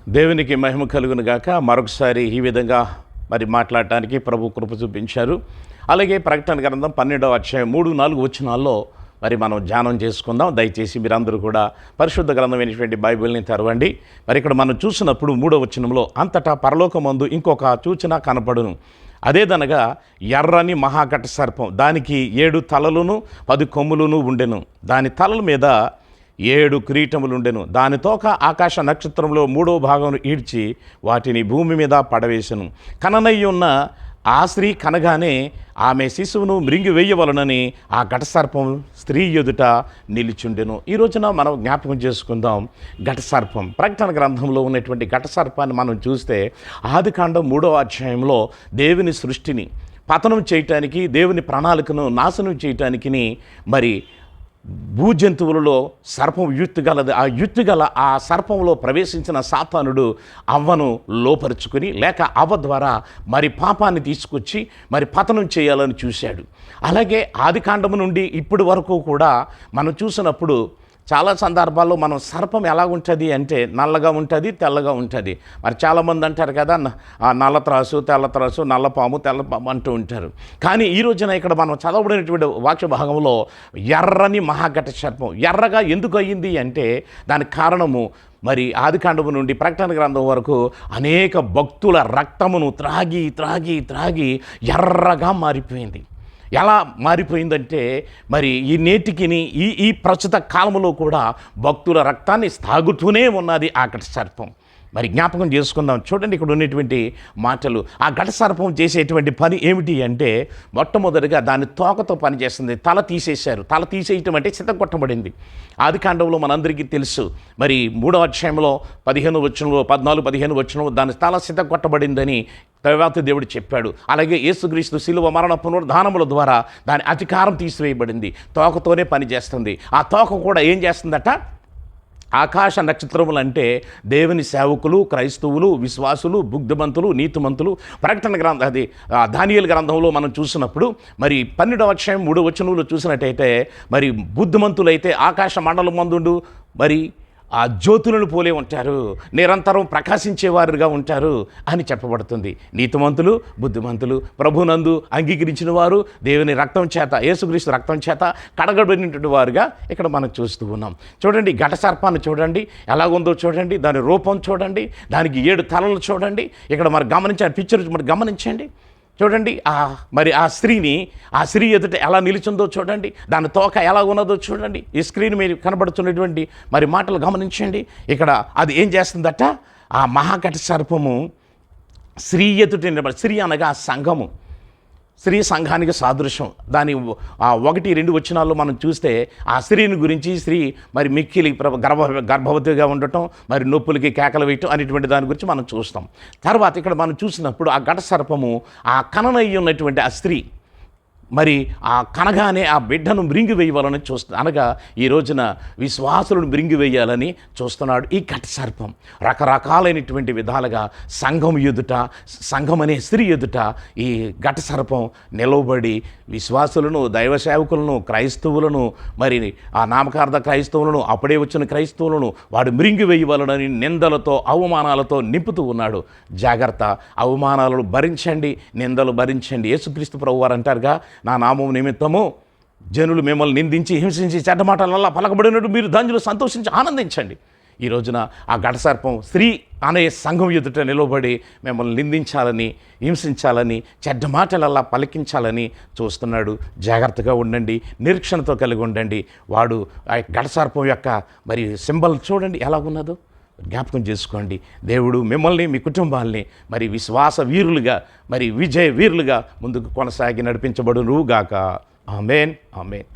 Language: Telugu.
దేవునికి మహిమ కలుగును గాక. మరొకసారి ఈ విధంగా మరి మాట్లాడటానికి ప్రభు కృప చూపించారు. అలాగే ప్రకటన గ్రంథం 12వ అధ్యాయం 3-4 వచనాల్లో మరి మనం ధ్యానం చేసుకుందాం. దయచేసి మీరందరూ కూడా పరిశుద్ధ గ్రంథమైనటువంటి బైబిల్ని తెరవండి. మరి ఇక్కడ మనం చూసినప్పుడు 3వ వచనంలో, అంతటా పరలోకమందు ఇంకొక సూచన కనపడును. అదేదనగా ఎర్రని మహాఘట సర్పం, దానికి 7 తలలును 10 కొమ్ములును ఉండెను. దాని తలల మీద 7 కిరీటములుండెను. దాని తోక ఆకాశ నక్షత్రంలో 3వ భాగం ఈడ్చి వాటిని భూమి మీద పడవేశను. కననయ్యున్న ఆ స్త్రీ కనగానే ఆమె శిశువును మృంగి వేయవలనని ఆ ఘటసర్పం స్త్రీ ఎదుట నిలిచుండెను. ఈ రోజున మనం జ్ఞాపకం చేసుకుందాం ఘటసర్పం. ప్రకటన గ్రంథంలో ఉన్నటువంటి ఘటసర్పాన్ని మనం చూస్తే ఆదికాండం 3వ అధ్యాయంలో దేవుని సృష్టిని పతనం చేయటానికి, దేవుని ప్రణాళికను నాశనం చేయటానికి మరి భూజంతువులలో సర్పం యుత్తుగలది. ఆ యుత్తుగల ఆ సర్పంలో ప్రవేశించిన సాతానుడు అవ్వను లోపరుచుకుని, లేక అవ్వ ద్వారా మరి పాపాన్ని తీసుకొచ్చి మరి పతనం చేయాలని చూశాడు. అలాగే ఆదికాండము నుండి ఇప్పటి వరకు కూడా మనం చూసినప్పుడు చాలా సందర్భాల్లో మనం సర్పం ఎలా ఉంటుంది అంటే నల్లగా ఉంటుంది, తెల్లగా ఉంటుంది. మరి చాలామంది అంటారు కదా, నల్ల త్రాసు, తెల్ల త్రాసు, నల్లపాము, తెల్లపాము అంటూ ఉంటారు. కానీ ఈ రోజున ఇక్కడ మనం చదవబడినటువంటి వాక్య భాగంలో ఎర్రని మహాఘట సర్పం ఎర్రగా ఎందుకు అయ్యింది అంటే దానికి కారణము మరి ఆదికాండము నుండి ప్రకటన గ్రంథం వరకు అనేక భక్తుల రక్తమును త్రాగి త్రాగి త్రాగి ఎర్రగా మారిపోయింది. ఎలా మారిపోయిందంటే మరి ఈ నేటికి ఈ ప్రస్తుత కాలంలో కూడా భక్తుల రక్తాన్ని తాగుతూనే ఉన్నది ఆ ఘట సర్పం. మరి జ్ఞాపకం చేసుకుందాం. చూడండి ఇక్కడ ఉన్నటువంటి మాటలు. ఆ ఘట సర్పం చేసేటువంటి పని ఏమిటి అంటే మొట్టమొదటిగా దాని తోకతో పనిచేస్తుంది. తల తీసేశారు. తల తీసేయటం అంటే చితగొట్టబడింది. ఆదికాండంలో మనందరికీ తెలుసు. మరి 3వ అధ్యాయంలో 15 వచనంలో 14-15 వచనంలో దాని తల చితగొట్టబడిందని తర్వాత దేవుడు చెప్పాడు. అలాగే యేసుక్రీస్తు శిలువ మరణ పునరుద్ధానముల ద్వారా దాని అధికారం తీసివేయబడింది. తోకతోనే పనిచేస్తుంది. ఆ తోక కూడా ఏం చేస్తుందట? ఆకాశ నక్షత్రములు అంటే దేవుని సేవకులు, క్రైస్తవులు, విశ్వాసులు, బుద్ధిమంతులు, నీతిమంతులు. ప్రకటన గ్రంథం అది దానియేలు గ్రంథంలో మనం చూసినప్పుడు మరి 12వ అధ్యాయం 3వ వచనంలో చూసినట్టయితే మరి బుద్ధిమంతులైతే ఆకాశ మండలం మందుండు మరి ఆ జ్యోతులను పోలే ఉంటారు, నిరంతరం ప్రకాశించేవారుగా ఉంటారు అని చెప్పబడుతుంది. నీతిమంతులు, బుద్ధిమంతులు, ప్రభునందు అంగీకరించిన వారు, దేవుని రక్తం చేత, యేసుక్రీస్తు రక్తం చేత కడగబడినటువంటి వారుగా ఇక్కడ మనం చూస్తూ ఉన్నాం. చూడండి ఘట సర్పాన్ని చూడండి ఎలాగుందో చూడండి. దాని రూపం చూడండి, దానికి 7 తలలు చూడండి. ఇక్కడ మరి గమనించండి, పిక్చర్ మరి గమనించండి. చూడండి ఆ స్త్రీ ఎదుట ఎలా నిలిచిందో చూడండి. దాని తోక ఎలా ఉన్నదో చూడండి. ఈ స్క్రీన్ మీద కనబడుతున్నటువంటి మరి మాటలు గమనించండి. ఇక్కడ అది ఏం చేస్తుందట? ఆ మహాఘట సర్పము స్త్రీ ఎదుట నిలబడి, స్త్రీ అనగా సంఘము, స్త్రీ సంఘానికి సాదృశ్యం. దాని 1-2 వచనాల్లో మనం చూస్తే ఆ స్త్రీని గురించి, స్త్రీ మరి మిక్కిలి గర్భవతిగా ఉండటం, మరి నొప్పులకి కేకలు వేయటం అనేటువంటి దాని గురించి మనం చూస్తాం. తర్వాత ఇక్కడ మనం చూసినప్పుడు ఆ ఘట సర్పము ఆ కననయ్యి ఉన్నటువంటి ఆ స్త్రీ మరి ఆ కనగానే ఆ బిడ్డను మృంగి వేయవాలని చూస్తుంది. అనగా ఈ రోజున విశ్వాసులను మృంగి వేయాలని చూస్తున్నాడు ఈ ఘట సర్పం. రకరకాలైనటువంటి విధాలుగా సంఘం ఎదుట, సంఘం అనే స్త్రీ ఎదుట ఈ ఘట సర్పం నిలవబడి విశ్వాసులను, దైవ సేవకులను, క్రైస్తవులను, మరి ఆ నామకార్థ క్రైస్తవులను, అప్పుడే వచ్చిన క్రైస్తవులను వాడు మృంగి వేయవాలని నిందలతో, అవమానాలతో నింపుతూ ఉన్నాడు. జాగ్రత్త, అవమానాలను భరించండి, నిందలు భరించండి. యేసుక్రీస్తు ప్రభువారు అంటారుగా, నా నామం నిమిత్తము జనులు మిమ్మల్ని నిందించి, హింసించి, చెడ్డమాటలల్లా పలకబడినట్టు మీరు ధన్యులు సంతోషించి ఆనందించండి. ఈ రోజున ఆ ఘట సర్పం స్త్రీ అనే సంఘం ఎదుట నిలబడి మిమ్మల్ని నిందించాలని, హింసించాలని, చెడ్డ మాటలల్లా పలికించాలని చూస్తున్నాడు. జాగ్రత్తగా ఉండండి, నిరీక్షణతో కలిగి ఉండండి. వాడు ఆ ఘట సర్పం యొక్క మరి సింబల్ చూడండి ఎలా ఉన్నదో జ్ఞాపకం చేసుకోండి. దేవుడు మిమ్మల్ని, మీ కుటుంబాల్ని మరి విశ్వాస వీరులుగా, మరి విజయ వీరులుగా ముందుకు కొనసాగి నడిపించబడునుగాక. ఆమేన్, ఆమేన్.